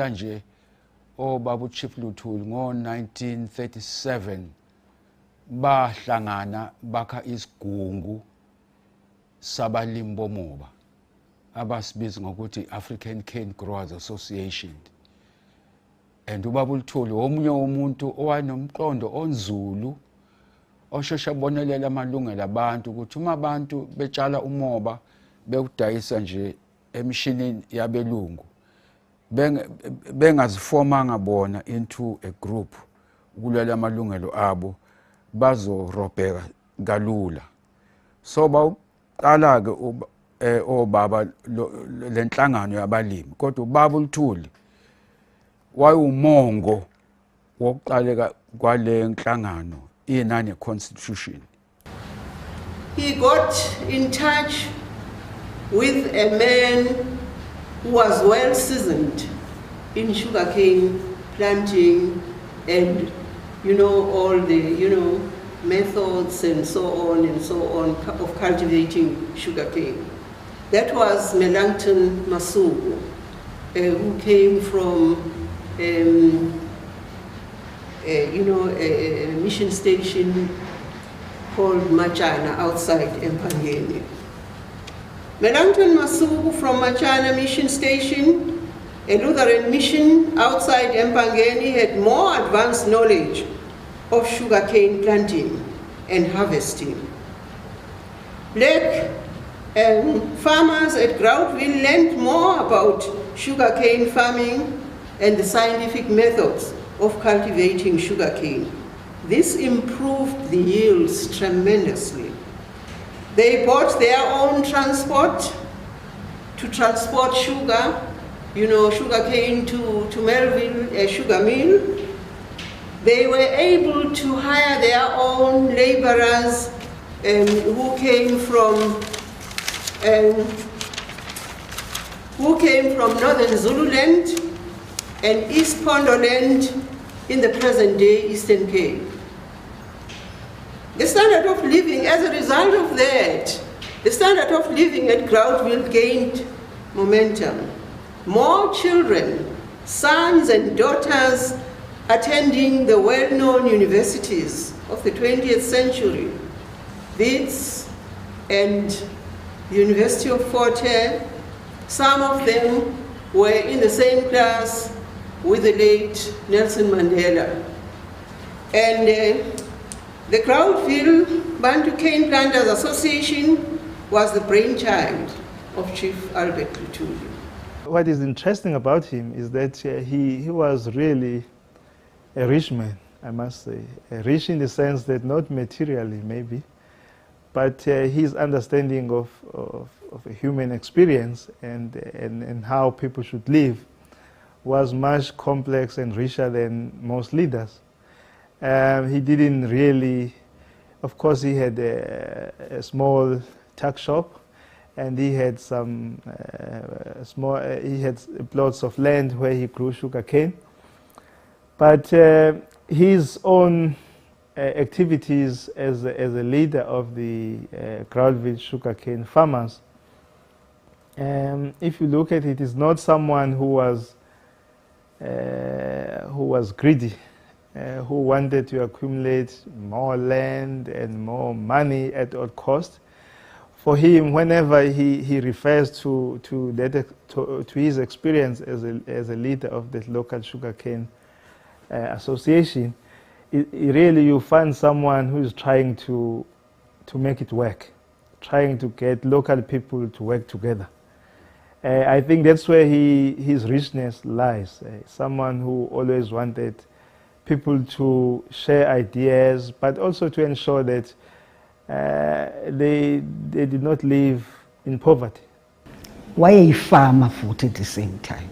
baqala nje obaba uChief Luthuli ngo-1937 bahlangana bakha isigungu sabalimi bomoba abasibiza ngokuthi African Cane Growers Association. And ubaba uLuthuli omunye umuntu owanomqondo onzulu oshesha bonelela amalungelo abantu ukuthi uma abantu betshala umoba bewudayisa nje emishinini yabelungu bengazifomanga bona into a group ukulwela amalungelo abo bazorobheka kalula. So bawuqala ke obaba lenhlangano yabalimi kodwa ubaba uLuthuli wayumongo wokuqaleka kwale nhlangano inane constitution. He got in touch with a man who was well seasoned in sugarcane planting and all the methods and so on of cultivating sugarcane. That was Melangton Masuku, who came from a mission station called Machana outside Empangeni. Melangton Masuku from Machana mission station, a Lutheran mission outside Empangeni, had more advanced knowledge of sugarcane planting and harvesting. Black farmers at Groutville learned more about sugarcane farming and the scientific methods of cultivating sugarcane. This improved the yields tremendously. They bought their own transport to transport sugar, sugarcane to Melville, a sugar mill. They were able to hire their own laborers who came from northern Zululand and East Pondoland in the present day Eastern Cape. The standard of living, as a result of that, the standard of living at Groutville gained momentum. More children, sons and daughters, attending the well-known universities of the 20th century, Wits and the University of Fort Hare. Some of them were in the same class with the late Nelson Mandela. And the Groutville Bantu Cane Planters Association was the brainchild of Chief Albert Luthuli. What is interesting about him is that he was really a rich man, I must say. Rich in the sense that not materially maybe, but his understanding of a human experience and how people should live was much complex and richer than most leaders. He didn't really, of course he had a small tuck shop and he had some he had plots of land where he grew sugarcane. But his own activities as a leader of the Groutville sugarcane farmers, if you look at it, is not someone who was greedy, who wanted to accumulate more land and more money at all cost. For him, whenever he refers to his experience as a leader of the local sugarcane association, really you find someone who is trying to make it work, trying to get local people to work together. I think that's where his richness lies. Someone who always wanted people to share ideas, but also to ensure that they did not live in poverty. Why a farmer food at the same time?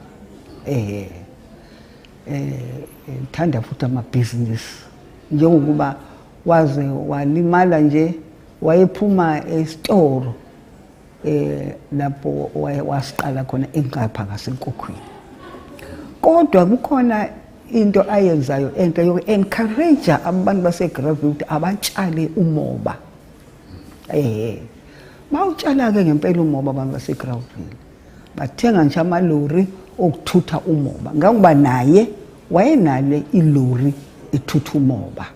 Thanda futhi amabhizinisi njengokuba waze walimala nje wayephuma esitoro lapho wasiqala khona engapha ngasenkokhweni. Kodwa kukhona into ayenzayo enhle yoku-encourage abantu baseGroutville ukuthi abatshale umoba. Bawutshala-ke ngempela umoba abantu baseGroutville. bathenga nje amalori okuthutha umoba ngoba naye wayenale ilori ethutha umoba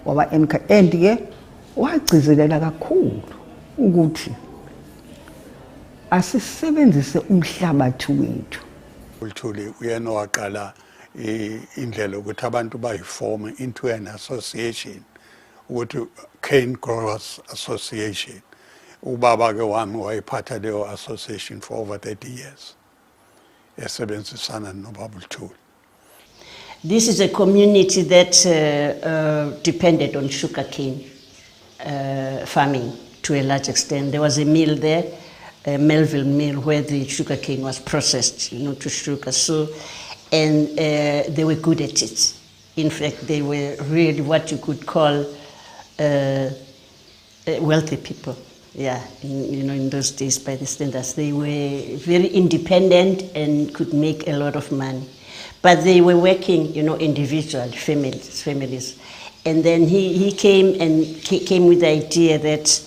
waba and ke wagcizelela kakhulu ukuthi asisebenzise umhlabathi wethu. Luthuli uyena waqala indlela ukuthi abantu bayiform into an association ukuthi Cane Growers Association. Ubaba ke wami wayephatha leyo association for over 30 years. Esebenzisana noBaba Luthuli. This is a community that depended on sugarcane farming to a large extent. There was a mill there, a Melville mill, where the sugarcane was processed, to sugar. So, and they were good at it. In fact, they were really what you could call wealthy people. Yeah, in those days, by the standards, they were very independent and could make a lot of money. But they were working, individual families. And then he came with the idea that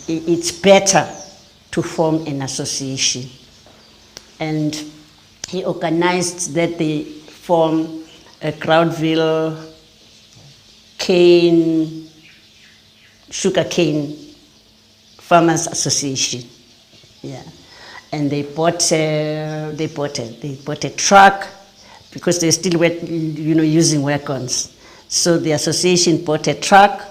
it's better to form an association. And he organized that they form a Crowdville sugarcane farmers association. Yeah. And they bought a truck because they still were, using wagons. So the association bought a truck,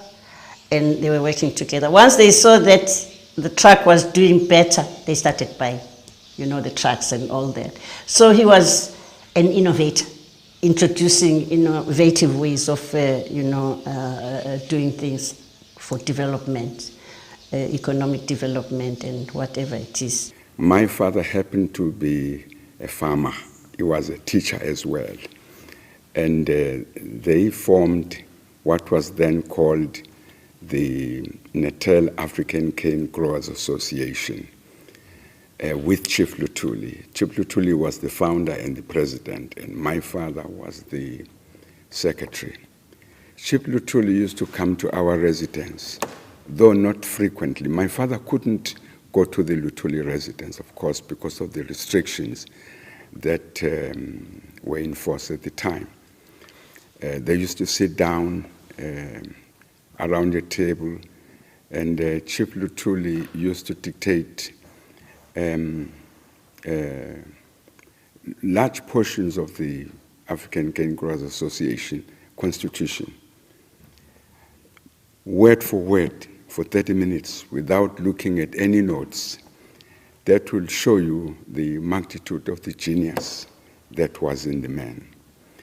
and they were working together. Once they saw that the truck was doing better, they started buying, the trucks and all that. So he was an innovator, introducing innovative ways of, doing things for development, economic development, and whatever it is. My father happened to be a farmer. He was a teacher as well. And they formed what was then called the Natal African Cane Growers Association with Chief Luthuli. Chief Luthuli was the founder and the president, and my father was the secretary. Chief Luthuli used to come to our residence, though not frequently. My father couldn't go to the Luthuli residence, of course, because of the restrictions that were in force at the time. They used to sit down around a table, and Chief Luthuli used to dictate large portions of the African Cane Growers Association constitution, word for word, for 30 minutes without looking at any notes. That will show you the magnitude of the genius that was in the man.